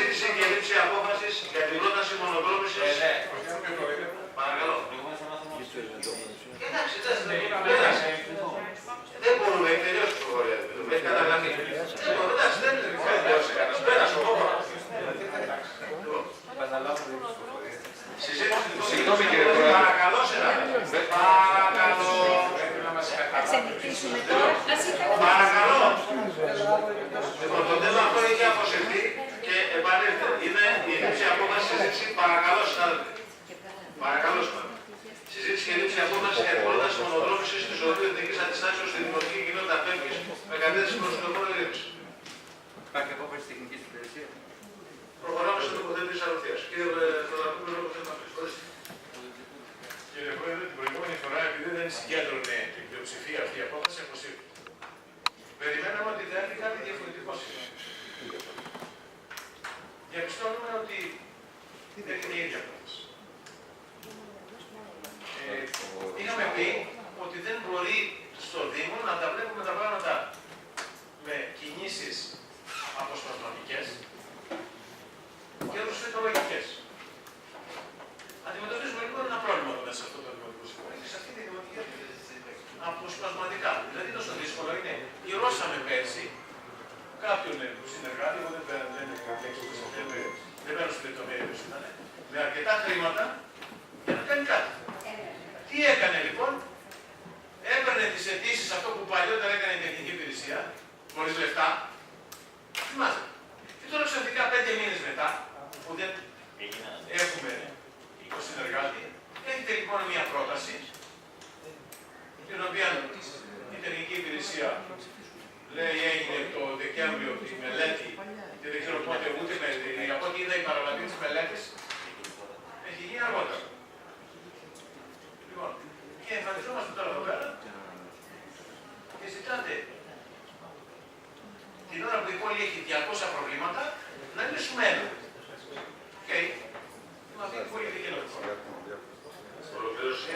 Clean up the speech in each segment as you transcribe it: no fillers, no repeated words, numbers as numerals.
Συζήτηση και λήψη απόφασης για την πρόταση μονοδρόμησης. Παρακαλώ. Εντάξει, δεν μπορούμε, έχει τελειώσει η ψηφοφορία. Έχει καταγραφεί. Δεν μπορούμε, εντάξει, δεν έχει τελειώσει κανένας. Πέρασε ο κόμμα. Συζήτηση λοιπόν. Συγγνώμη κύριε Πρόεδρε. Παρακαλώ, συνάδελφε. Παρακαλώ. Θα ξενυχτήσουμε τώρα. Παρακαλώ. Λοιπόν, το θέμα αυτό έχει αποσυρθεί και επανέλθει. Είναι η λήψη απόφαση συζήτηση. Παρακαλώ, συνάδελφε. Παρακαλώ, συνάδελφε. Συζήτηση και λήψη απόφαση για την πρόταση μονοδρόμησης της οδού εθνικής αντιστάσεως στη δημοτική κοινότητα Πέμπτης με κατεύθυνση προς την οδό Ειρήνης. Υπάρχει απόφαση τεχνικής υπηρεσίας. Προχωράμε στην τοποθέτηση της αρρωθίας. Κύριε Θοδωρακόπουλο, το θέμα αυτό. Κύριε Πρόεδρε, την προηγούμενη φορά, επειδή δεν συγκέντρωνε την πλειοψηφία αυτή η απόφαση, αποσύρθηκε. Περιμέναμε ότι θα έρθει κάτι διαφορετικό σήμερα. Διαπιστώνουμε ότι δεν είναι η ίδια απόφαση. Είχαμε πει ότι δεν μπορεί στο Δήμο να τα βλέπουμε τα πράγματα με κινήσεις αποσπασματικές και ρουσφετολογικές. Αντιμετωπίζουμε λοιπόν ένα πρόβλημα μέσα σε αυτό το Δημοτικό Συμβούλιο και σε αυτή τη Δημοτική αποσπασματικά. Δηλαδή τόσο δύσκολο είναι. Πληρώσαμε πέρσι κάποιον συνεργάτη, εγώ δεν παίρνω στις λεπτομέρειες, με αρκετά χρήματα για να κάνει κάτι. Τι έκανε λοιπόν, έπαιρνε τις αιτήσεις αυτό που παλιότερα έκανε η τεχνική υπηρεσία, χωρίς λεφτά, θυμάστε. Και τώρα ξαφνικά 5 μήνες μετά, που δεν έχουμε το συνεργάτη, έχετε λοιπόν μια πρόταση, την οποία η τεχνική υπηρεσία λέει έγινε το Δεκέμβριο τη μελέτη και δεν ξέρω πότε ούτε με από ό,τι είδα η παραλαβή της μελέτης έχει γίνει αργότερα. Λοιπόν, και εμφανιζόμαστε τώρα εδώ πέρα και ζητάτε την ώρα που η πόλη έχει 200 προβλήματα να λύσουμε ένα. Οκ. Με αυτή την πολιτική κοινότητα. Ολοκλήρωση.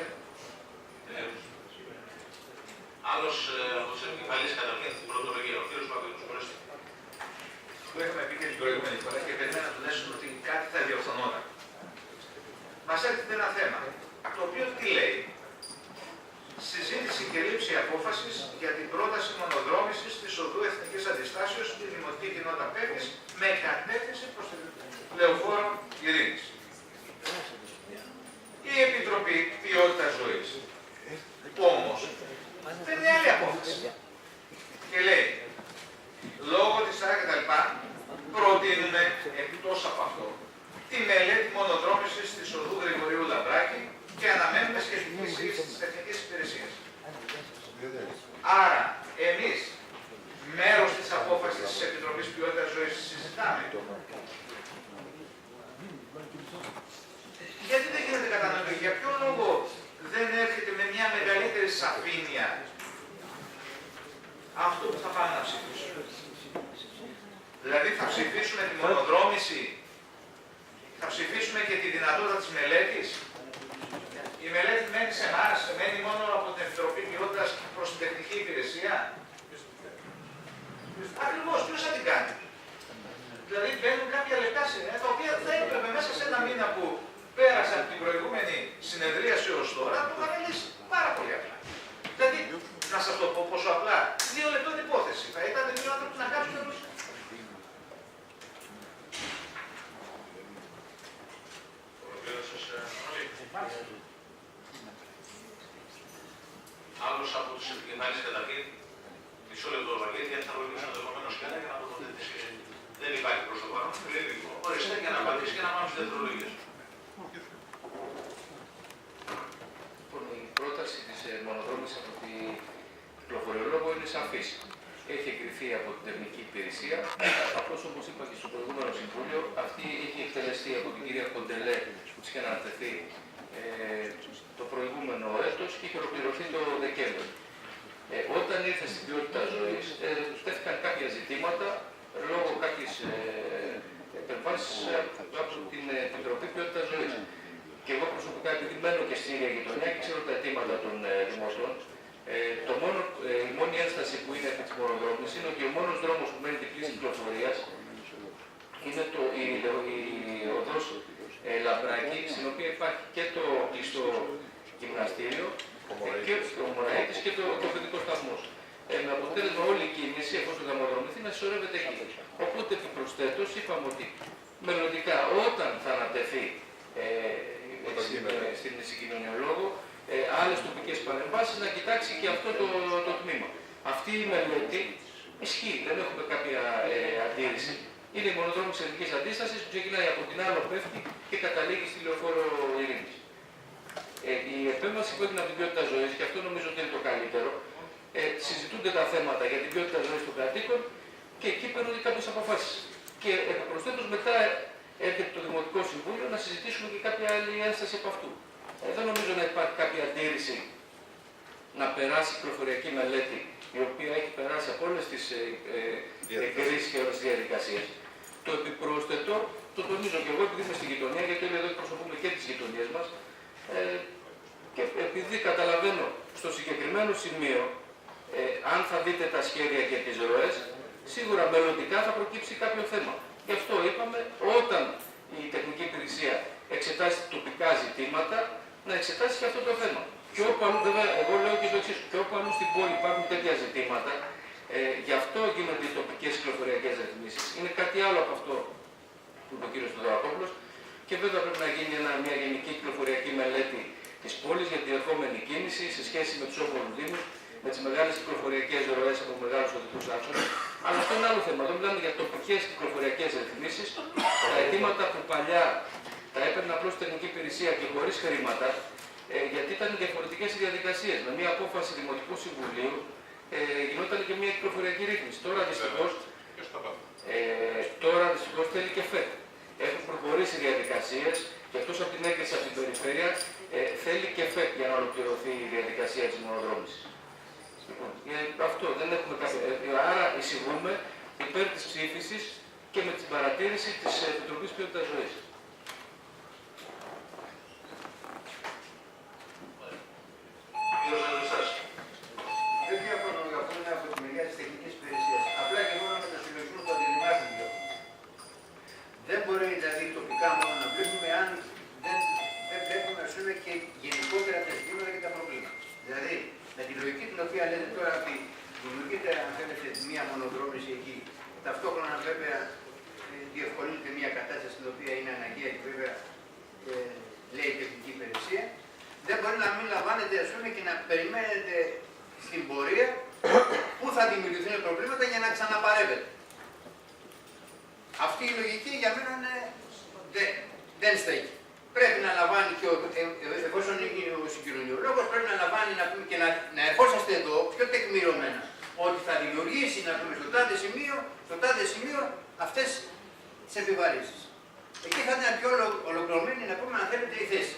Άλλος από τους επικεφαλείς καταρχήν στην πρωτολογία, ο κύριος Παπαδόπουλος. Το είχαμε πει και την προηγούμενη φορά και περίμενα τουλάχιστον ότι κάτι θα διορθωνόταν. Μας έρχεται ένα θέμα, το οποίο τι λέει. Συζήτηση και λήψη απόφασης για την πρόταση μονοδρόμησης της οδού εθνικής αντιστάσεως στη Δημοτική Κοινότητα Πέμπτης με κατεύθυνση προς την Λεωφόρο Ειρήνης. Η Επιτροπή Ποιότητας Ζωής όμως παίρνει άλλη απόφαση και λέει λόγω της ΑΚΤ προτείνουμε εκτός από αυτό τη μελέτη μονοδρόμησης της οδού Γρηγορίου Λαμπράκη και αναμένουμε σχετική σύγχυση της τεχνικής υπηρεσίας. Άρα, εμείς μέρος της απόφασης της Επιτροπής Ποιότητας Ζωής συζητάμε. Γιατί δεν γίνεται κατανοητό, για ποιο λόγο δεν έρχεται με μια μεγαλύτερη σαφήνεια αυτό που θα πάμε να ψηφίσουμε. Δηλαδή θα ψηφίσουμε τη μονοδρόμηση, θα ψηφίσουμε και τη δυνατότητα της μελέτης. Η μελέτη μένει σε εμάς, μένει μόνο από την Επιτροπή Ποιότητας προς την τεχνική υπηρεσία. Ακριβώς, ποιος θα την κάνει. Δηλαδή μπαίνουν κάποια λεπτά σημεία, τα οποία θα έπρεπε μέσα σε ένα μήνα που πέρασε από την προηγούμενη συνεδρίαση ως τώρα, το είχαμε λύσει πάρα πολύ απλά. Δηλαδή, να σας το πω πόσο απλά, 2 λεπτών υπόθεση. Θα ήταν 2 άνθρωποι να κάτσουν εδώ. Άλλος από τους επικεφαλείς καταρχήν, μισό λεπτό Βαγγέλη, γιατί θα βοηθήσω το επόμενο σκέλα για να το τοποθετήσει. Δεν υπάρχει προς το παρόν. Ορίστε για να απαντήσει και να πάμε στις δευτερολογίες. Η πρόταση της μονοδρόμησης από την κυκλοφοριολόγο είναι σαφής. Έχει εγκριθεί από την τεχνική υπηρεσία. Απλώς όπως είπα και στο προηγούμενο συμβούλιο, αυτή έχει εκτελεστεί από την κυρία Κοντελέ που της είχε ανατεθεί το προηγούμενο έτος και είχε ολοκληρωθεί το Δεκέμβριο. Όταν ήρθε στην ποιότητα ζωής, στέθηκαν κάποια ζητήματα λόγω κάποιες επεμβάσεις από την Επιτροπή Ποιότητας Ζωής. Και εγώ προσωπικά, επειδή μένω και στην ίδια γειτονιά και ξέρω τα αιτήματα των δημοσίων, η μόνη ένσταση που είναι επί της μονοδρόμησης είναι ότι ο μόνος δρόμος που μένει διπλής κυκλοφορίας είναι η Λαμπράκη, στην οποία υπάρχει και το κλειστό γυμναστήριο, και ο Μωραΐτης και το παιδικό σταθμός. Με αποτέλεσμα όλη η κίνηση, εφόσον θα μοδρομηθεί, να συσσωρεύεται εκεί. Οπότε επιπροσθέτως είπαμε ότι μελλοντικά όταν θα ανατεθεί στην συγκοινωνιολόγο άλλες τοπικές παρεμβάσεις, να κοιτάξει και αυτό το τμήμα. Αυτή η μελέτη ισχύει, δεν έχουμε κάποια αντίρρηση. Είναι η μονοδρόμηση εθνικής αντίστασης που ξεκινάει από την Άλο Πέφτη και καταλήγει στη Λεωφόρο Ειρήνης. Η επέμβαση που έγινε από την ποιότητα ζωής, και αυτό νομίζω ότι είναι το καλύτερο, συζητούνται τα θέματα για την ποιότητα ζωής των κατοίκων και εκεί παίρνονται κάποιες αποφάσεις. Και επιπροσθέτως μετά έρχεται το Δημοτικό Συμβούλιο να συζητήσουμε και κάποια άλλη ένσταση από αυτού. Δεν νομίζω να υπάρχει κάποια αντίρρηση να περάσει η πληροφοριακή μελέτη, η οποία έχει περάσει από όλες τις εγκρίσεις και όλες τις διαδικασίες. Το επιπρόσθετο, το τονίζω και εγώ επειδή είμαι στη γειτονιά, γιατί όλοι εδώ εκπροσωπούμε και τις γειτονιές μας, και επειδή καταλαβαίνω στο συγκεκριμένο σημείο, αν θα δείτε τα σχέδια και τις ροές, σίγουρα μελλοντικά θα προκύψει κάποιο θέμα. Γι' αυτό είπαμε, όταν η τεχνική υπηρεσία εξετάσει τοπικά ζητήματα, να εξετάσει και αυτό το θέμα. Και όπου αλλού, βέβαια, εγώ λέω και το εξής, και όπου αλλού στην πόλη υπάρχουν τέτοια ζητήματα, γι' αυτό γίνονται οι τοπικές κυκλοφοριακές ρυθμίσεις. Είναι κάτι άλλο από αυτό που είπε ο κ. Στοδωρακόπουλος, και βέβαια πρέπει να γίνει μια γενική κυκλοφοριακή μελέτη της πόλης για την ερχόμενη κίνηση σε σχέση με τους όμορφους δήμους, με τις μεγάλες κυκλοφοριακές ροές από μεγάλους οδικούς άξονες. Αλλά αυτό είναι άλλο θέμα. Εδώ μιλάμε για τοπικές κυκλοφοριακές ρυθμίσεις, τα αιτήματα που παλιά τα έπαιρνε απλώς η τεχνική υπηρεσία και χωρίς χρήματα, γιατί ήταν διαφορετικές οι διαδικασίες. Με μια απόφαση Δημοτικού Συμβουλίου γινόταν και μια κυκλοφοριακή ρύθμιση. Τώρα δυστυχώς θέλει και ΦΕΤ. Έχουν προχωρήσει οι διαδικασίες και εκτός από την έγκριση από την περιφέρεια θέλει και ΦΕΤ για να ολοκληρωθεί η διαδικασία της μονοδρόμησης. Λοιπόν, αυτό δεν έχουμε κάποιο. Άρα εισηγούμε υπέρ της ψήφισης και με την παρατήρηση της Επιτροπής Ποιότητας Ζωής. Δεν διαφωνώ για αυτό, είναι από τη μεριά της τεχνικής υπηρεσίας. Απλά και μόνο με το συλλογισμό του αντιδημάρχου διαφωνώ. Δεν μπορεί δηλαδή τοπικά μόνο να βλέπουμε αν δεν βλέπουμε ας πούμε και γενικότερα τα ζητήματα και τα προβλήματα. Δηλαδή, με τη λογική την οποία λέτε τώρα ότι δημιουργείται, αν θέλετε, μία μονοδρόμηση εκεί, ταυτόχρονα βέβαια διευκολύνεται μία κατάσταση την οποία είναι αναγκαία και βέβαια λέει η τεχνική υπηρεσία. Δεν μπορεί να μην λαμβάνετε ας πούμε και να περιμένετε στην πορεία πού θα δημιουργηθούν προβλήματα για να ξαναπαρεύετε. Αυτή η λογική για μένα δεν στέκει. Πρέπει να λαμβάνει και εφόσον είναι ο συγκοινωνιολόγος, πρέπει να λαμβάνει και να ερχόσαστε εδώ πιο τεκμηρωμένα ότι θα δημιουργήσει να πούμε στο τάδε σημείο αυτές τις επιβαρύσεις. Εκεί θα ήταν πιο ολοκληρωμένη να πούμε αν θέλετε η θέση.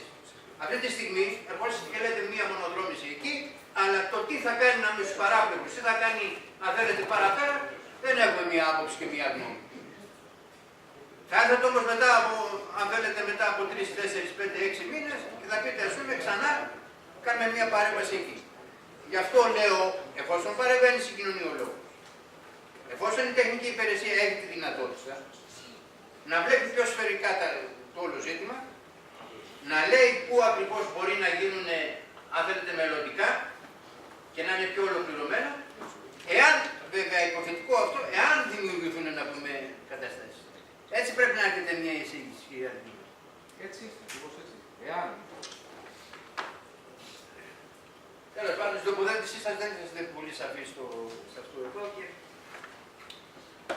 Αυτή τη στιγμή ερχόσαστε και λέτε μία μονοδρόμηση εκεί, αλλά το τι θα κάνει να με στους παράπλευρους, τι θα κάνει αν θέλετε παραπέρα, δεν έχουμε μία άποψη και μία γνώμη. Θα έρθετε όμως μετά από, αν θέλετε, μετά από 3, 4, 5, 6 μήνες και θα πείτε, ας πούμε, ξανά κάνουμε μία παρέμβαση εκεί. Γι' αυτό λέω, εφόσον παρεμβαίνει συγκοινωνιολόγος, εφόσον η τεχνική υπηρεσία έχει τη δυνατότητα να βλέπει πιο σφαιρικά το όλο ζήτημα, να λέει πού ακριβώς μπορεί να γίνουν, αν θέλετε, μελλοντικά και να είναι πιο ολοκληρωμένα, εάν, βέβαια, υποθετικό αυτό, εάν δημιουργηθούν, να πούμε, καταστάσεις. Έτσι πρέπει να έχετε μια εισήγηση, κύριε Αντρίου. Έτσι, ακριβώς έτσι. Εάν. Τέλος πάντων, στην τοποθέτησή σας δεν είσαστε πολύ σαφείς σε αυτό εδώ και...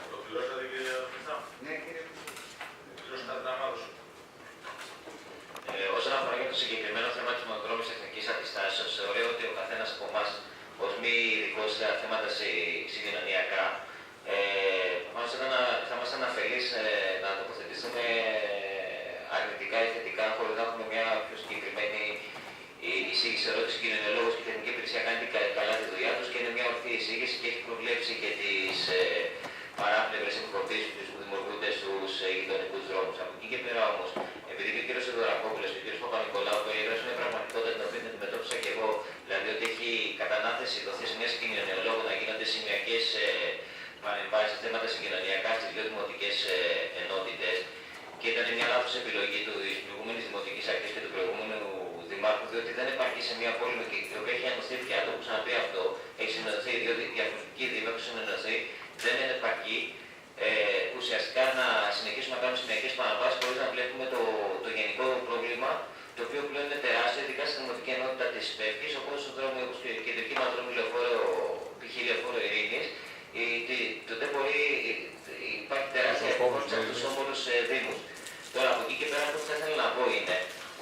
Ολοκληρώσατε, κύριε Μιχά? Ναι, κύριε. Ολοκληρώσατε τα μάλλον. Όσον αφορά για το συγκεκριμένο θέμα της μονοδρόμησης εθνικής αντιστάσεως, θεωρώ ότι ο καθένας από εμάς, ως μη ειδικός σε θέματα συγκοινωνιακά, θα μας αναφερείς να τοποθετηθούμε αρνητικά ή θετικά, χωρίς να έχουμε μια πιο συγκεκριμένη εισήγηση. Θεωρώ ότι ο συγκοινωνιολόγος και η τεχνική υπηρεσία κάνει καλά τη δουλειά τους και είναι μια ορθή εισήγηση και έχει προβλέψει και τις παράπλευρες εκπομπήσεις που δημιουργούνται στους γειτονικούς δρόμους. Από εκεί και πέρα όμως, επειδή και ο κ. Σιδωρακόπουλος και ο κ. Παπα-Νικολάου περιέγραψαν μια πραγματικότητα την οποία την αντιμετώπισα και εγώ, δηλαδή ότι έχει κατά ανάθεση δοθεί σε μια συγκοινωνιολόγο να γίνονται σημειακές παρεμβάσεις σε θέματα συγκοινωνιακά στις δύο δημοτικές ενότητες και ήταν μια λάθος επιλογή της προηγούμενης Δημοτικής Αρχής και του προηγούμενου Δημάρχου, διότι δεν υπάρχει σε μια πόλη η οποία έχει ανοιχτεί πια, το έχω ξαναπεί αυτό, έχει συνενωθεί, διότι διαφορετικοί δήμοι έχουν συνενωθεί, δεν είναι επαρκή ουσιαστικά να συνεχίσουμε να κάνουμε σημειακές παραβάσεις χωρίς να βλέπουμε το γενικό πρόβλημα, το οποίο πλέον είναι τεράστιο, ειδικά στην δημοτική ενότητα της Πεύκης, οπότε στον δρόμο, όπως και η κεντρική μας δρόμη π.χ. Λεωφόρο Ειρήνης, τότε μπορεί, υπάρχει τεράστια υπόθεση από τους όμορους δήμους. Τώρα, από εκεί και πέρα, αυτό που θα ήθελα να πω είναι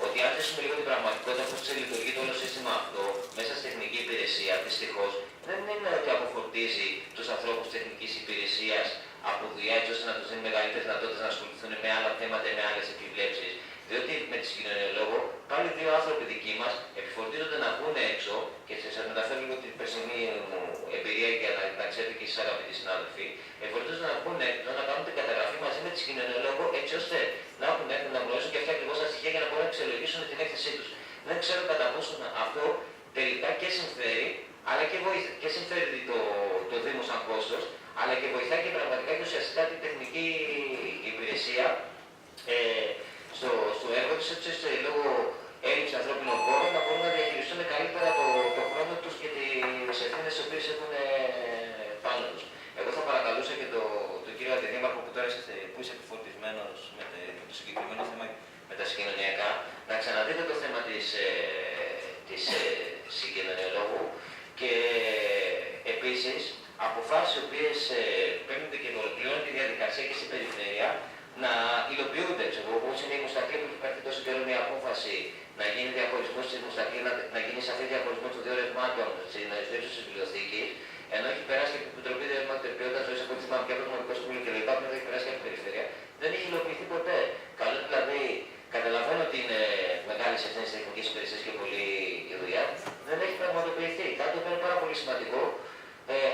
ότι αν θέσουμε λίγο την πραγματικότητα πώς λειτουργεί το όλο σύστημα αυτό μέσα στη τεχνική υπηρεσία, δυστυχώς δεν είναι ότι αποφορτίζει τους ανθρώπους της τεχνικής υπηρεσίας από δουλειά έτσι ώστε να τους δίνει μεγαλύτερες δυνατότητες να ασχοληθούν με άλλα θέματα ή με άλλες επιβλέψεις. Διότι με τη συγκοινωνιολόγο πάλι δύο άνθρωποι δικοί μας επιφορτίζονται να βγουν έξω και σας μεταφέρω λίγο την περσινή μου εμπειρία για να ξέρετε και εσείς αγαπητοί συνάδελφοι, επιφορτίζονται να βγουν έξω, να κάνουν την καταγραφή μαζί με τη συγκοινωνιολόγο έτσι ώστε να έχουν έρθει να γνωρίσουν και αυτά ακριβώς τα στοιχεία για να μπορούν να αξιολογήσουν την έκθεσή τους. Δεν ξέρω κατά πόσο αυτό τελικά και συμφέρει, αλλά και συμφέρει το Δήμο σαν κόστος, αλλά και βοηθάει και πραγματικά και ουσιαστικά την τεχνική υπηρεσία στο έργο της, έτσι ώστε λόγω έλλειψη ανθρώπινων πόρων να μπορούν να διαχειριστούν καλύτερα το χρόνο τους και τις ευθύνες τις οποίες έχουν πάνω τους. Εγώ θα παρακαλούσα και τον κύριο Αντιδήμαρχο που είσαι επιφορτισμένος με το συγκεκριμένο θέμα με τα συγκοινωνιακά, να ξαναδείτε το θέμα της συγκοινωνιολόγου και επίσης αποφάσεις οι οποίες παίρνονται και ολοκληρώνουν τη διαδικασία και στην περιφέρεια να υλοποιούνται. Όπως είναι η Μουστακλή που έχει πάρθει τόσο καιρό μια απόφαση να γίνει διαχωρισμός της Μουστακλή, να γίνει σαφή διαχωρισμός των δύο ρευμάτων στην ιδρύση της βιβλιοθήκης, ενώ έχει περάσει και από την Επιτροπή Διαβατήρων Ποιότητας Ζωής από τη Θυμάμαι και από το Δημοτικό Συμβούλιο και λοιπά, που έχει περάσει και από την περιφέρεια, δεν έχει υλοποιηθεί ποτέ. Καλό δηλαδή, καταλαβαίνω ότι είναι μεγάλη ευθύνη της τεχνικής υπηρεσίας και πολύ η δουλειά, δεν έχει πραγματοποιηθεί. Κάτι που είναι πάρα πολύ σημαντικό.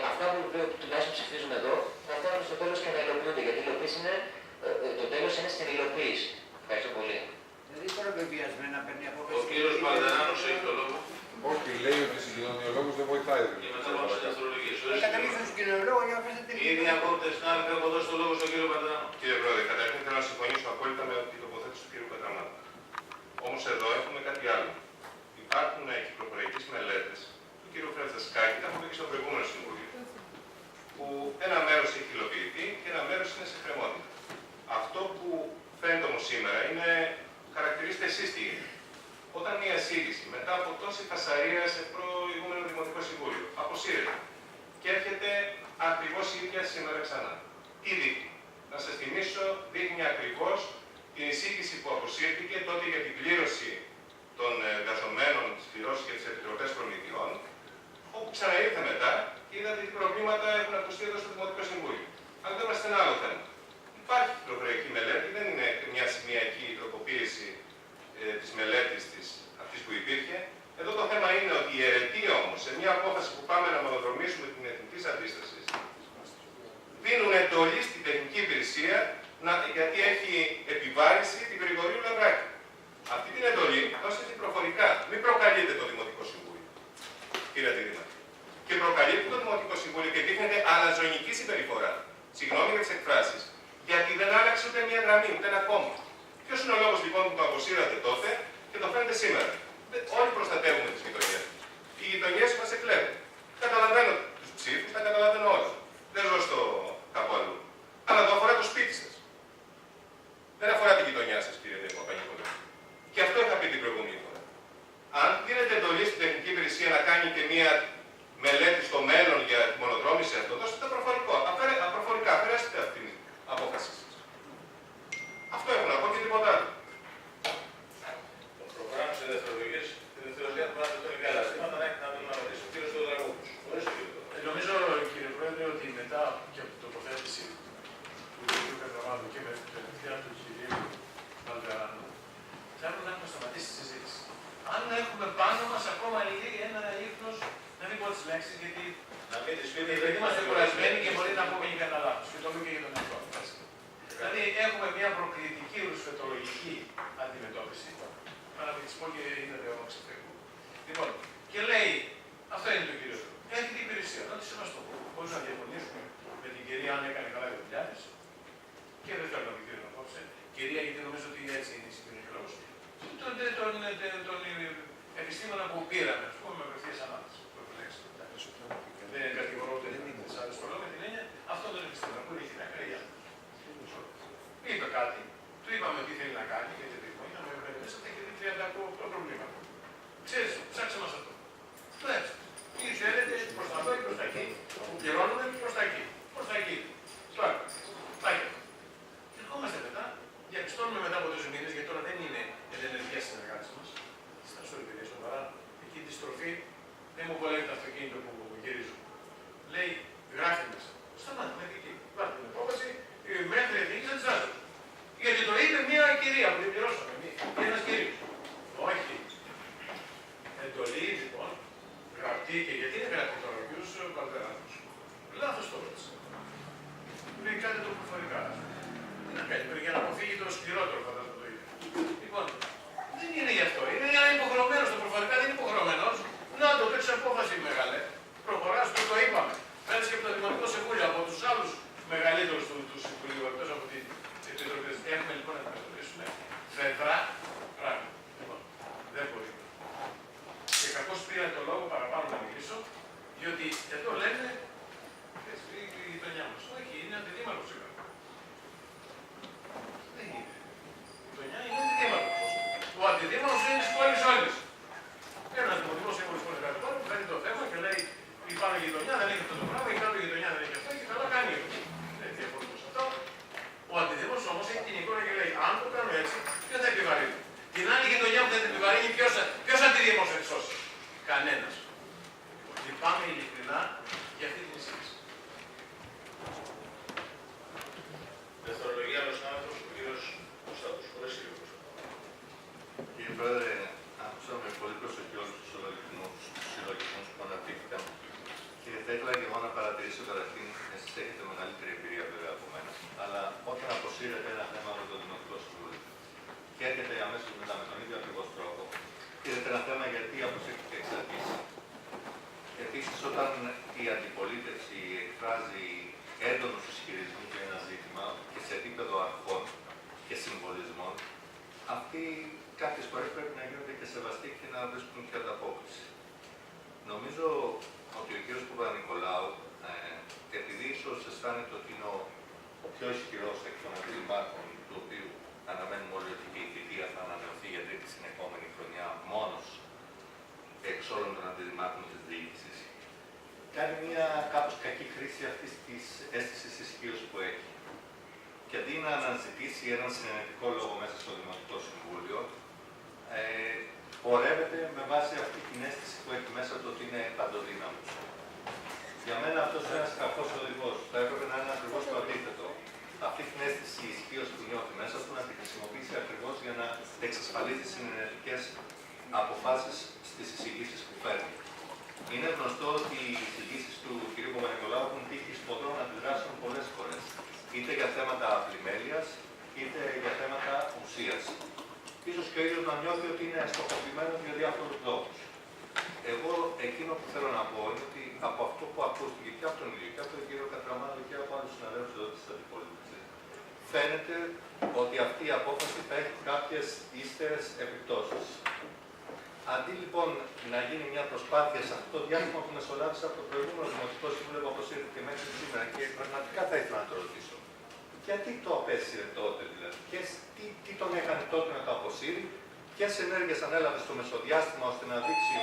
Αυτά που τουλάχιστον ψηφίζουμε εδώ να φτάνουν στο τέλος και να υλοποιούνται. Γιατί η υλοποίηση είναι, το τέλος είναι στην υλοποίηση. Ευχαριστώ πολύ. Δηλαδή τώρα βεβαιασμένα παίρνει απόφαση. Ο κύριος Μπαλτανάνος έχει το λόγο. Όχι, λέει ότι ο συγκοινωνιολόγος δεν βοηθάει. Και μετά πάμε στις δευτερολογίες. Καταλήξω στον συγκοινωνιολόγο για να πέσετε την Ήδη ακούτε, συνάδελφοι, έχω δώσει το λόγο στον κύριο Μπαλτανάνο. Κύριε Πρόεδρε, καταρχήν θέλω να συμφωνήσω απόλυτα με την τοποθέτηση του κύριου Πετρανάου. Όμως εδώ έχουμε κάτι άλλο. Υπάρχουν κυκλοφοριακές μελέτες του κύριου Φραντζασκάκη, τα έχουμε πει στο προηγούμενο συμβούλιο, που ένα μέρος έχει υλοποιηθεί και ένα μέρος είναι σε κρεμότητα. Αυτό που φαίνεται όμως σήμερα είναι, χαρακτηρίστε εσείς τι είναι. Όταν μια εισήγηση μετά από τόση φασαρία σε προηγούμενο Δημοτικό Συμβούλιο αποσύρεται και έρχεται ακριβώς η ίδια σήμερα ξανά. Τι δείχνει? Να σας θυμίσω, δείχνει ακριβώς την εισήγηση που αποσύρθηκε τότε για την πλήρωση των εργαζομένων, τις πληρώσεις και τις επιτροπές προμηθειών, όπου ξαναήρθε μετά και είδατε τι προβλήματα έχουν ακουστεί εδώ στο Δημοτικό Συμβούλιο. Αλλά τώρα είμαστε ένα άλλο θέμα. Υπάρχει κυκλοφοριακή μελέτη, δεν είναι μια σημειακή τροποποίηση της μελέτης αυτής που υπήρχε. Εδώ το θέμα είναι ότι η αιρετοί όμως, σε μια απόφαση που πάμε να μονοδρομήσουμε την εθνική αντίσταση, δίνουν εντολή στην τεχνική υπηρεσία γιατί έχει επιβάρηση την Γρηγορίου Λαμπράκη. Αυτή την εντολή δώστε την προφορικά. Μην προκαλείτε το Δημοτικό Συμβούλιο, κύριε Αντιδήμαρχε. Και προκαλείτε το Δημοτικό Συμβούλιο και δείχνεται αλαζονική συμπεριφορά. Συγγνώμη για τις εκφράσεις. Γιατί δεν άλλαξε ούτε μια γραμμή, ούτε ένα κόμμα. Ποιος είναι ο λόγος λοιπόν που το αποσύρατε τότε και το φαίνεται σήμερα? Όλοι προστατεύουμε τις γειτονιές. Οι γειτονιές μας εκλέγουν. Καταλαβαίνω τους ψήφους, τα καταλαβαίνω όλα. Δεν ζω στο κάπου αλλού. Αλλά το αφορά το σπίτι σας. Δεν αφορά την γειτονιά σας, κύριε Παπαγιώτη. Και αυτό είχα πει την προηγούμενη φορά. Αν δίνετε εντολή στην τεχνική υπηρεσία να κάνει και μία μελέτη στο μέλλον για τη μονοδρόμηση αυτό, δώστε το προφορικά. Αφαιρέστε αυτή την απόφαση σας. Αυτό έχω να πω και τίποτα άλλο. Προχωράμε σε δευτερολογίες. Τη δευτερολογία του Μάτια των Ιγάλα. Ζητήματα να έχει να τον ρωτήσω. Κύριος Θεοδραγόπουλος. Νομίζω, κύριε Πρόεδρε, ότι μετά και από την τοποθέτηση του κ. Πετραβάδου και με την τελευταία του κ. Μπαλτανάνου, θα έπρεπε να έχουμε σταματήσει τη συζήτηση. Αν έχουμε πάνω μας ακόμα ένα ίχνος, να μην πω τις λέξεις, γιατί είμαστε κουρασμένοι και μπορεί να πούμε και κανένα λάθος. Και το λέω και για τον εαυτό μας. Δηλαδή, έχουμε μια προκλητική ρουσφετολογική αντιμετώπιση. Να μην τη πω και είναι δεόμα ξεφεύγου. Λοιπόν, και λέει, αυτό είναι το κύριο. Έχει την υπηρεσία, να τη σεβαστώ. Μπορεί να διαφωνήσουμε με την κυρία αν έκανε καλά τη δουλειά της. Και δεν θέλω να την κρίνω απόψε. Κυρία, γιατί νομίζω ότι έτσι είναι η συγκεκριμένη λόγος. Το κείμενα που πήραμε, ας πούμε, με απευθείας ανάθεση που επιλέξαμε. Δεν κατηγορώ ούτε τις άλλες φορές με την έννοια αυτόν τον επιστήμονα που είναι η γυναίκα η άλλη. Είπε κάτι, του είπαμε τι θέλει να κάνει, γιατί δεν μπορεί να με έβγαλε μέσα και δει 38 προβλήματα. Ξέρεις, ψάξε μας αυτό. Το έψαξε. Τι θέλετε προς τα εδώ ή προς τα εκεί, που πληρώνουμε προς τα εκεί. Προς τα εκεί. Στο άλλο. Πάγια. Ερχόμαστε μετά, διαπιστώνουμε μετά από 2 μήνες, γιατί τώρα δεν είναι ενεργεία συνεργάτες μας. Στα σωρή παιδιά σοβαρά, εκεί τη στροφή δεν μου βολεύει το αυτοκίνητο που γυρίζω. Λέει, γράφει μέσα. Σταμάτη, μέχρι εκεί. Βάζει την απόφαση, μέχρι εκεί θα τη βάζω. Γιατί το είπε μια κυρία που την πληρώσαμε, ή ένας κύριος. Όχι. Εντολή, λοιπόν, γραπτή και γιατί είναι γραπτή τώρα ο κύριος Βαλτεράνος. Λάθος το έδωσε. Λέει κάτι το προφορικά. Τι να κάνει, για να αποφύγει το σκληρότερο, φαντάζομαι το ίδιο. Λοιπόν, δεν είναι γι' αυτό. Είναι ένα υποχρεωμένο στο προφορικά, δεν είναι υποχρεωμένο. Να το παίξει απόφαση μεγάλε. Προχωράς, το είπαμε. Πέρασε και από το Δημοτικό Συμβούλιο, από τους άλλους μεγαλύτερους του Συμβουλίου, εκτός από την Επιτροπή. Έχουμε λοιπόν να αντιμετωπίσουμε φεδρά πράγματα. Λοιπόν, δεν μπορεί. Και κακώς πήρα το λόγο παραπάνω να μιλήσω, διότι εδώ λένε η γειτονιά μας. Όχι, είναι αντιδήμαρχος σήμερα. Δεν είναι. Η γειτονιά είναι αντιδήμαρχος. Ο αντιδήμαρχος είναι της πόλης όλης. Ένας δημοτικός σύμβολος πόλης κάτω που φέρνει το θέμα και λέει η πάνω γειτονιά δεν έχει αυτό το πράγμα, η κάτω γειτονιά δεν έχει αυτό και καλά κάνει. Δεν διαφορετικό αυτό. Ο αντιδήμαρχος όμως έχει την εικόνα και λέει αν το κάνω έτσι, ποιο θα επιβαρύνει. Την άλλη γειτονιά που δεν την επιβαρύνει, ποιος αντιδήμαρχος θα τη σώσει. Κανένας. Λυπάμαι ειλικρινά για αυτή την εισήγηση. Δευτερολογία άλλος άνθρωπος, ο κύριος Κωνσταντός. Κύριε Πρόεδρε, άκουσα με πολύ προσοχή όλους τους συλλογισμούς που αναπτύχθηκαν και θα ήθελα και εγώ να παρατηρήσω καταρχήν, εσείς έχετε μεγαλύτερη εμπειρία βέβαια από μένα, αλλά όταν αποσύρετε ένα θέμα από το Δημοτικό Συμβούλιο και έρχεται αμέσως μετά με τον ίδιο ακριβώς τρόπο, πήρετε ένα θέμα γιατί αποσύρθηκε εξ αρχής. Επίσης, όταν η αντιπολίτευση εκφράζει έντονους ισχυρισμούς για ένα ζήτημα και σε επίπεδο αρχών και συμβολισμών, αυτοί κάποιες φορές πρέπει να γίνονται και σεβαστοί και να βρίσκουν και ανταπόκριση. Νομίζω ότι ο κ. Παπα-Νικολάου, επειδή ίσως αισθάνεται ότι είναι ο πιο ισχυρός εκ των αντιδημάρχων, του οποίου αναμένουμε όλοι ότι και η θητεία θα ανανεωθεί για τρίτη συνεχόμενη χρονιά μόνος εξ όλων των αντιδημάρχων της διοίκησης, κάνει μια κάπως κακή χρήση αυτής της αίσθησης ισχύως που έχει. Και αντί να αναζητήσει έναν συνενετικό λόγο μέσα στο Δημοτικό Συμβούλιο, πορεύεται με βάση αυτή την αίσθηση που έχει μέσα του ότι είναι παντοδύναμος. Για μένα αυτός είναι ένας κακός οδηγός. Θα έπρεπε να είναι ακριβώς το αντίθετο. Αυτή την αίσθηση ισχύως που νιώθει μέσα του να τη χρησιμοποιήσει ακριβώς για να εξασφαλίσει συνενετικές αποφάσεις στις εισηγήσεις που παίρνει. Είναι γνωστό ότι οι εισηγήσεις του κ. Παπα-Νικολάου έχουν τύχει σποδρών αντιδράσεων πολλές φορές. Είτε για θέματα πλημέλειας, είτε για θέματα ουσίας. Ίσως και ο ίδιος να νιώθει ότι είναι στοχοποιημένος για διάφορους λόγους. Εγώ εκείνο που θέλω να πω είναι ότι από αυτό που ακούστηκε και από τον ίδιο και από τον κύριο Κατραμάλη και από άλλους συναδέλφους εδώ της αντιπολίτευσης, φαίνεται ότι αυτή η απόφαση θα έχει κάποιες ύστερες επιπτώσεις. Αντί λοιπόν να γίνει μια προσπάθεια σε αυτό το διάστημα που μεσολάβησε από το προηγούμενο Δημοτικό Συμβούλιο που αποσύρθηκε μέχρι σήμερα, και πραγματικά θα ήθελα να το ρωτήσω, γιατί το απέσυρε τότε δηλαδή, τι τον έκανε τότε να το αποσύρει, ποιες ενέργειες ανέλαβε στο μεσοδιάστημα ώστε να δείξει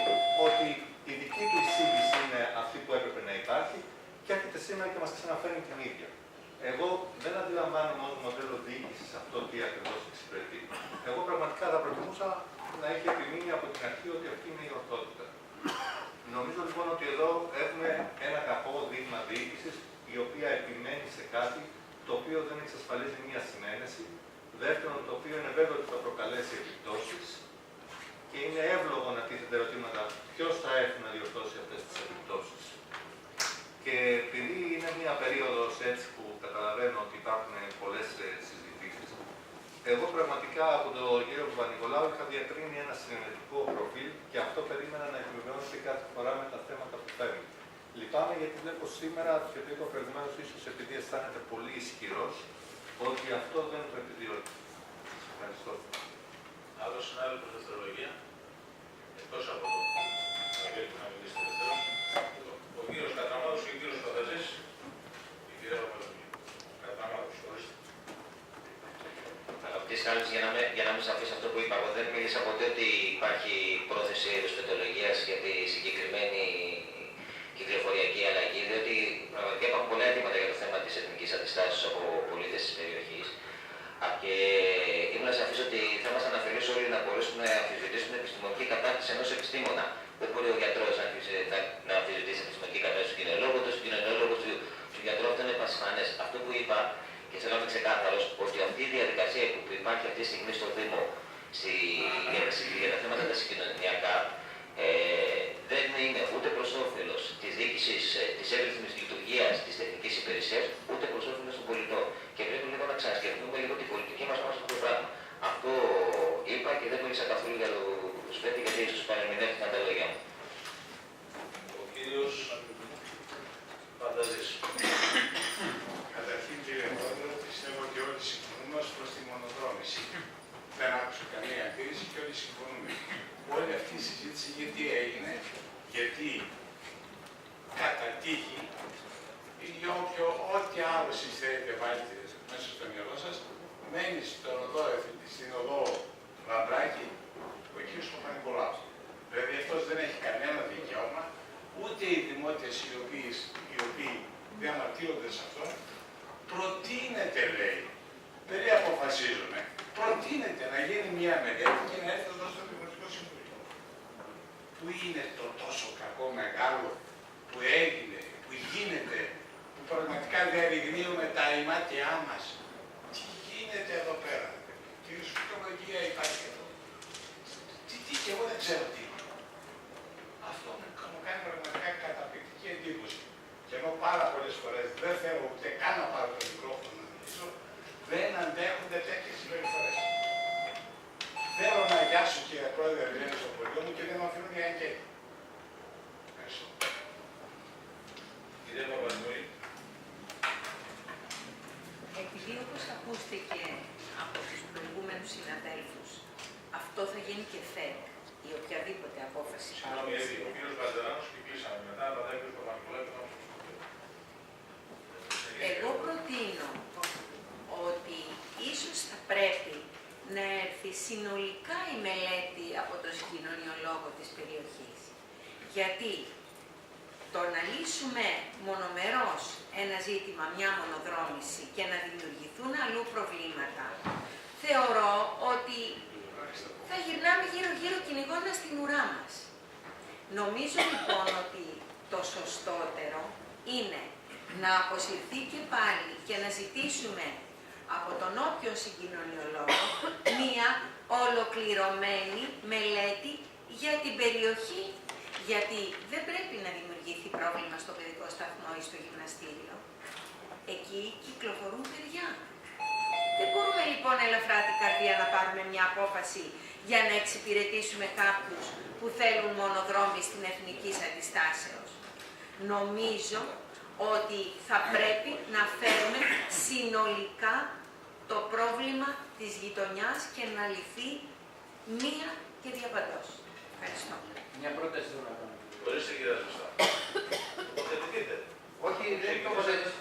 ότι η δική του εισήγηση είναι αυτή που έπρεπε να υπάρχει, και έρχεται σήμερα και μας ξαναφέρνει την ίδια. Εγώ δεν αντιλαμβάνομαι ως μοντέλο διοίκησης αυτό τι ακριβώς εξυπηρετεί. Εγώ πραγματικά θα προτιμούσα να έχει επιμείνει από την αρχή ότι αυτή είναι η ορθότητα. Νομίζω λοιπόν ότι εδώ έχουμε ένα κακό δείγμα διοίκησης, η οποία επιμένει σε κάτι το οποίο δεν εξασφαλίζει μια συνένεση. Δεύτερον, το οποίο είναι βέβαιο ότι θα προκαλέσει επιπτώσεις και είναι εύλογο να τίθεται ερωτήματα ποιος θα έρθει να διορθώσει αυτές τις επιπτώσεις. Και επειδή είναι μια περίοδος έτσι που καταλαβαίνω ότι υπάρχουν πολλές συζητήσεις, εγώ πραγματικά από τον κύριο Παπα-Νικολάου είχα διακρίνει ένα συνενετικό προφίλ και αυτό περίμενα να επιβεβαιώνεται κάθε φορά με τα θέματα που φέρνει. Λυπάμαι γιατί βλέπω σήμερα, και το είπα προηγουμένως, ίσως επειδή αισθάνεται πολύ ισχυρός, ότι αυτό δεν το επιδιώκει. Ευχαριστώ. Άλλος συνάδελφος δευτερολογία, εκτός από το τη κάλυψη, για να μην σαφείς αυτό που είπα. Εγώ δεν μίλησα ποτέ ότι υπάρχει πρόθεση ρευστοτολογίας για τη συγκεκριμένη κυκλοφοριακή αλλαγή, διότι πραγματικά υπάρχουν πολλά αιτήματα για το θέμα της εθνικής αντιστάσεως από πολίτες της περιοχής. Και ήμουν σαφής ότι θα ήμασταν αφελείς όλοι να μπορέσουμε να αμφισβητήσουμε την επιστημονική κατάρτιση ενός επιστήμονα. Δεν μπορεί ο γιατρός να αμφισβητήσει την επιστημονική κατάρτιση του κοινωνιολόγου, του γιατρού, αυτό είναι πασχημανές. Αυτό που είπα, και θέλω να είμαι ξεκάθαρος, ότι αυτή η διαδικασία που υπάρχει αυτή τη στιγμή στο Δήμο για τα θέματα τα συγκοινωνιακά δεν είναι ούτε προς όφελος της διοίκησης της εύρυθμης λειτουργίας της τεχνικής υπηρεσίας, ούτε προς όφελος των πολιτών. Και πρέπει λίγο να ξανασκεφτούμε λίγο την πολιτική μας πάνω σε αυτό το πράγμα. Αυτό είπα και δεν μίλησα καθόλου για το σπέτι, γιατί ίσως παρεμηνεύτηκαν τα λόγια μου. Ο κύριος Φανταζής. Καταρχήν, κύριε Πρόεδρε, πιστεύω ότι όλοι συμφωνούμε ως προς τη μονοδρόμηση. Δεν άκουσα καμία αντίρρηση και όλοι συμφωνούμε. Όλη αυτή η συζήτηση γιατί έγινε, γιατί κατά τύχη ή ό,τι άλλο θέλετε βάλετε μέσα στο μυαλό σας, μένει στην οδό Λαμπράκη ο κ. Παπα-Νικολάου. Δηλαδή αυτός δεν έχει κανένα δικαίωμα, ούτε οι δημότες οι οποίοι διαμαρτύρονται σε αυτό. Προτείνεται, λέει, δεν αποφασίζουμε, προτείνεται να γίνει μια μελέτη και να έρθει εδώ στο Δημοτικό Συμβούλιο. Πού είναι το τόσο κακό μεγάλο που έγινε, που γίνεται, που πραγματικά διαρριγνύουμε τα ημάτια μας. Τι γίνεται εδώ πέρα, τι φυτολογία υπάρχει εδώ. Τι και εγώ δεν ξέρω τι. Αυτό μου κάνει πραγματικά καταπληκτική εντύπωση. Και ενώ πάρα πολλές φορές δεν θέλω ούτε καν να πάρω το μικρόφωνο να μιλήσω, δεν αντέχονται τέτοιες συμπεριφορές. Θέλω να αγιάσω, κύριε Πρόεδρε, λένε στο πολιτό μου και δεν με αφήνουν για εγκαίρι. Ευχαριστώ. Κύριε Παπαδημούλη. Επειδή όπως ακούστηκε από τους προηγούμενους συναδέλφους, αυτό θα γίνει και ΦΕΚ ή οποιαδήποτε απόφαση. Συγγνώμη, ο κύριος Βαζεράνος και κλείσαμε. Μετά πατάει ο κύριος Παπα-Νικολάου. Εγώ προτείνω ότι ίσως θα πρέπει να έρθει συνολικά η μελέτη από τον συγκοινωνιολόγο της περιοχής. Γιατί το να λύσουμε μονομερώς ένα ζήτημα, μια μονοδρόμηση και να δημιουργηθούν αλλού προβλήματα, θεωρώ ότι θα γυρνάμε γύρω-γύρω κυνηγώντας την ουρά μας. Νομίζω λοιπόν ότι το σωστότερο είναι να αποσυρθεί και πάλι και να ζητήσουμε από τον όποιο συγκοινωνιολόγο μία ολοκληρωμένη μελέτη για την περιοχή, γιατί δεν πρέπει να δημιουργηθεί πρόβλημα στο παιδικό σταθμό ή στο γυμναστήριο. Εκεί κυκλοφορούν παιδιά. Δεν μπορούμε λοιπόν ελαφρά την καρδία να πάρουμε μια απόφαση για να εξυπηρετήσουμε κάποιους που θέλουν μονοδρόμοι στην εθνικής αντιστάσεως. Νομίζω ότι θα πρέπει να φέρουμε συνολικά το πρόβλημα της γειτονιάς και να λυθεί μία και διαπαντός. Ευχαριστώ. Μια πρόταση θέλω να κάνω. Ορίστε κύριε Σωστά. Τοποθετηθείτε. Όχι, δεν το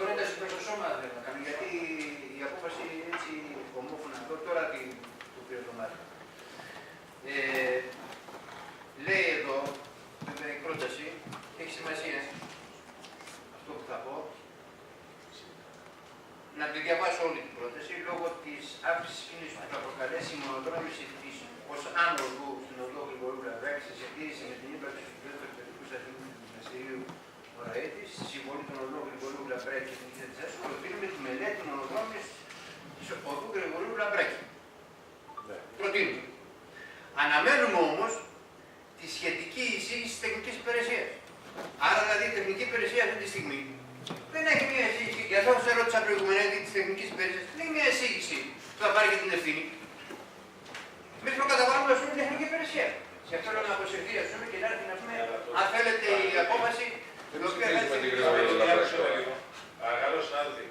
πρόταση προς το σώμα θέλω να κάνω, γιατί η απόφαση έτσι ομόφωνα τώρα του κ. Δωμάτου. Λέει εδώ, η πρόταση, έχει σημασία αυτό που θα πω, να τη διαβάσω όλη την πρόταση, λόγω της αύξησης κίνησης που θα προκαλέσει η μονοδρόμηση της ως άνω οδού στην οδό Γρηγορίου Λαμπράκη σε συγκρίση με την ύπαρξη του δεύτερου παιδικού σταθμού του Γυμναστηρίου Ωραήτη, στη συμβολή των οδών Γρηγορίου Λαμπράκη και την εθνική προτείνουμε τη μελέτη μονοδρόμησης της οδού Γρηγορίου Λαμπράκη. Προτείνουμε. Αναμένουμε όμως τη σχετική εισήγηση της τεχνικής υπηρεσίας. Άρα δηλαδή η τεχνική υπηρεσία αυτή τη στιγμή δεν έχει μια εισήγηση. Για αυτό σας ρώτησα προηγούμενα τη τεχνική υπηρεσία. Δεν έχει μια εισήγηση που θα πάρει και την ευθύνη. Εμείς προκαταβάλουμε στην τεχνική υπηρεσία. Γι' αυτό λέω να αποσυρθεί και να έρθει να πούμε, αν θέλετε η απόφαση, η οποία θα έρθει. Παρακαλώ, συνάδελφοι.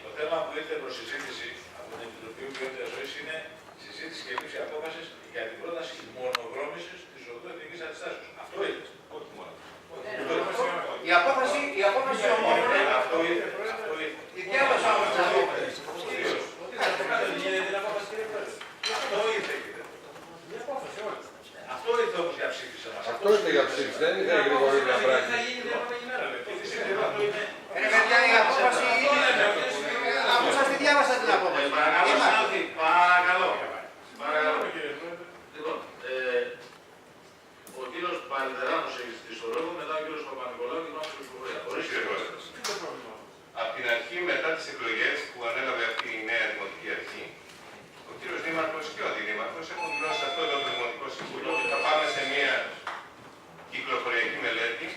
Το θέμα που ήρθε προς συζήτηση από την Επιτροπή Ποιότητας Ζωής είναι συζήτηση και λήψη απόφασης για την πρόταση μονοδρόμησης της οδού εθνικής αντιστάσεως. Αυτό είναι. Όχι μόνο. Η απόφαση ομόφωνα. Αυτό είναι. Η διάβασα όμως την απόφαση. Τι θα το κάνετε, γίνεται την απόφαση. Πρόκειται για ψήφιση, δεν είναι γρήγορα να πράξει. Ρε παιδιά, η απόφαση είναι. Αφού σας τη διάβασα την απόφαση. Παρακαλώ. Λοιπόν, ο κύριος Παλιτεράνος έχει ζητήσει το λόγο, μετά ο κύριος Παπα-Νικολάου και πάμε στην ψηφοφορία. Από την αρχή, μετά τις εκλογές που ανέλαβε αυτή η νέα Δημοτική Αρχή, ο κύριος Δήμαρχος και ο Αντιδήμαρχος έχουν δηλώσει αυτό εδώ το Δημοτικό Συμβούλιο ότι θα πάμε σε μια κυκλοφοριακή μελέτη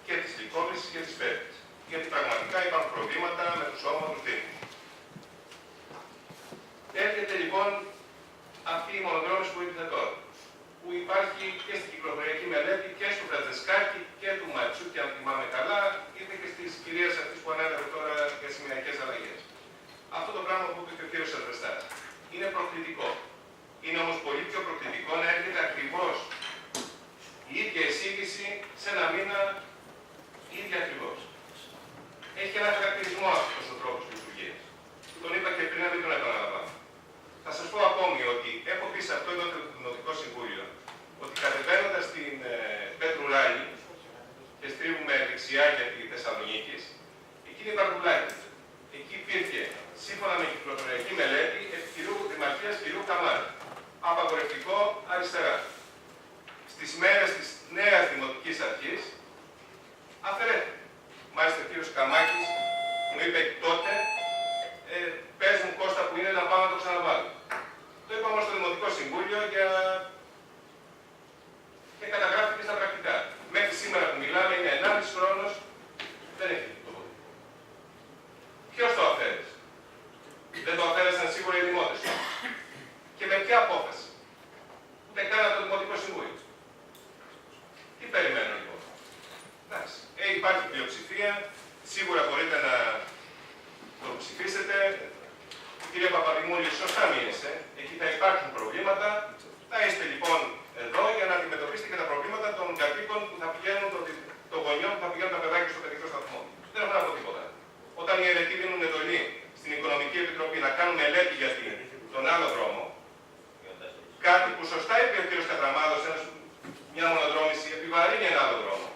και της Λυκόβρησης και της Πέτρης. Γιατί πραγματικά υπάρχουν προβλήματα με τους όμορφους Δήμους. Έρχεται λοιπόν αυτή η μονοδρόμηση που είδατε τώρα, που υπάρχει και στην κυκλοφοριακή μελέτη και στο Φραντζεσκάκι και του Ματσού, και αν θυμάμαι καλά, είτε και στις κυρίες αυτές που ανέλαβε τώρα για σημειακές αλλαγές. Αυτό το πράγμα που είπε και ο κύριος Σερβεστάς είναι προκλητικό. Είναι όμως πολύ πιο προκλητικό να έρχεται ακριβώς η ίδια εισήγηση σε ένα μήνα, η ίδια ακριβώς. Έχει ένα χαρακτηρισμό αυτός ο τρόπος λειτουργίας. Τον είπα και πριν, να μην τον επαναλαμβάνω. Θα σας πω ακόμη ότι έχω πει σε αυτό εδώ το Δημοτικό Συμβούλιο ότι κατεβαίνοντας την Πέτρου Ράλη και στρίβουμε δεξιά για τη Θεσσαλονίκη, εκεί είναι η Βαρκουλάκη. Εκεί υπήρχε, σύμφωνα με κυκλοφοριακή μελέτη, επικυρού Δημαρχίας κ. Καμάρη. Απαγορευτικό αριστερά. Στις μέρες της νέας Δημοτικής Αρχής αφαιρέθηκε. Μάλιστα ο κ. Καμάκης μου είπε τότε, πες μου Κώστα που είναι να πάω να το ξαναβάλω. Το είπα όμως στο Δημοτικό Συμβούλιο και καταγράφηκε στα πρακτικά. Μέχρι σήμερα που μιλάμε είναι 1,5 χρόνος, δεν έχει το πόδι. Ποιος το αφαίρεσε? Δεν το αφαίρεσαν σίγουρα οι δημότες. Και με ποια απόφαση? Ούτε καν από το Δημοτικό Συμβούλιο. Τι περιμένω λοιπόν? Εντάξει, υπάρχει πλειοψηφία, σίγουρα μπορείτε να το ψηφίσετε. Η κυρία Παπαδημούλη σωστά μίλησε, εκεί θα υπάρχουν προβλήματα. Θα είστε λοιπόν εδώ για να αντιμετωπίσετε και τα προβλήματα των κατοίκων που θα πηγαίνουν, των γονιών που θα πηγαίνουν τα παιδάκια στο παιδικό σταθμό. Δεν έχω να πω τίποτα. Όταν οι αιρετοί δίνουν εντολή στην Οικονομική Επιτροπή να κάνουν μελέτη για τον άλλο δρόμο, κάτι που σωστά είπε ο κ. Κατραμάδος, μια μονοδρόμηση επιβαρύνει ένα άλλο δρόμο.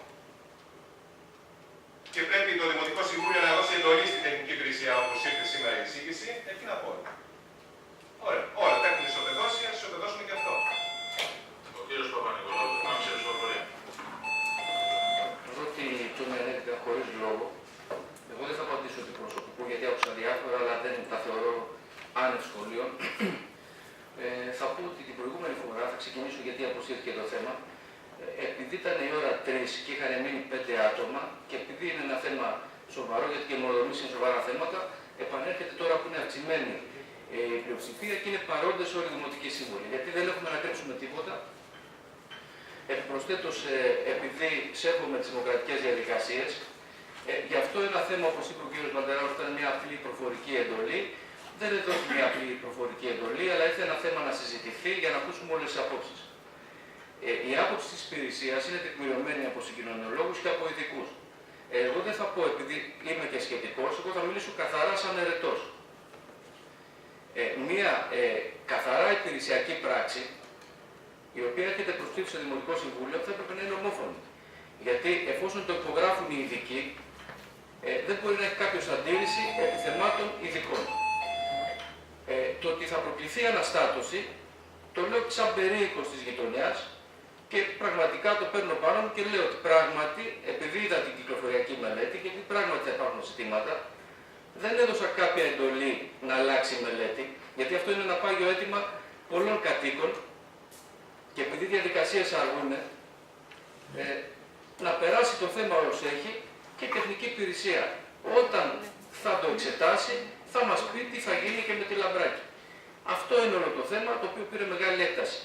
Και πρέπει το Δημοτικό Συμβούλιο να δώσει εντολή στην τεχνική υπηρεσία, όπως ήρθε σήμερα η εισήγηση, εκεί να πω. Ωραία. Όλα τα έχουν ισοπεδώσει, ας ισοπεδώσουμε και αυτό. Ο κύριος Παπα-Νικολάου, πάμε σε ψηφοφορία. Ότι το μελέτη χωρίς λόγο, εγώ δεν θα απαντήσω ότι προσωπικού, γιατί άκουσα διάφορα, αλλά δεν τα θεωρώ άνευ σχολείων. Θα πω ότι την προηγούμενη φορά, θα ξεκινήσω γιατί αποσύρθηκε το θέμα, επειδή ήταν η ώρα 3 και είχαν μείνει 5 άτομα και επειδή είναι ένα θέμα σοβαρό, γιατί και οι μονοδρομήσεις είναι σοβαρά θέματα, επανέρχεται τώρα που είναι αυξημένη η πλειοψηφία και είναι παρόντες όλοι οι δημοτικοί σύμβολοι. Γιατί δεν έχουμε να κρύψουμε τίποτα. Επιπροσθέτως, επειδή σέβομαι τις δημοκρατικές διαδικασίες, γι' αυτό ένα θέμα, όπως είπε ο κ. Μαντεράου, ήταν μια απλή προφορική εντολή. Δεν έδωσε μια απλή προφορική εντολή, αλλά ήρθε ένα θέμα να συζητηθεί για να ακούσουμε όλες τις απόψεις. Η άποψη της υπηρεσίας είναι τεκμηριωμένη από συγκοινωνιολόγους και από ειδικούς. Εγώ δεν θα πω, επειδή είμαι και σχετικός, εγώ θα μιλήσω καθαρά σαν αιρετός. Μία καθαρά υπηρεσιακή πράξη, η οποία έρχεται προς ψήφιση στο Δημοτικό Συμβούλιο, θα έπρεπε να είναι ομόφωνη. Γιατί εφόσον το υπογράφουν οι ειδικοί, δεν μπορεί να έχει κάποιος αντίρρηση επί θεμάτων ειδικών. Το ότι θα προκληθεί αναστάτωση, το λέω σαν περίοικος της γειτονιάς και πραγματικά το παίρνω πάνω μου και λέω ότι πράγματι, επειδή είδα την κυκλοφοριακή μελέτη και επειδή πράγματι θα υπάρχουν ζητήματα, δεν έδωσα κάποια εντολή να αλλάξει η μελέτη, γιατί αυτό είναι ένα πάγιο αίτημα πολλών κατοίκων και επειδή οι διαδικασίες αργούν, να περάσει το θέμα ως έχει και η τεχνική υπηρεσία όταν θα το εξετάσει θα μας πει τι θα γίνει και με τη Λαμπράκη. Αυτό είναι όλο το θέμα το οποίο πήρε μεγάλη έκταση.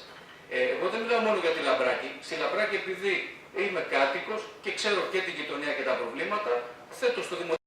Εγώ δεν μιλάω μόνο για τη Λαμπράκη. Στη Λαμπράκη επειδή είμαι κάτοικος και ξέρω και την γειτονιά και τα προβλήματα, θέτω στο Δημοτικό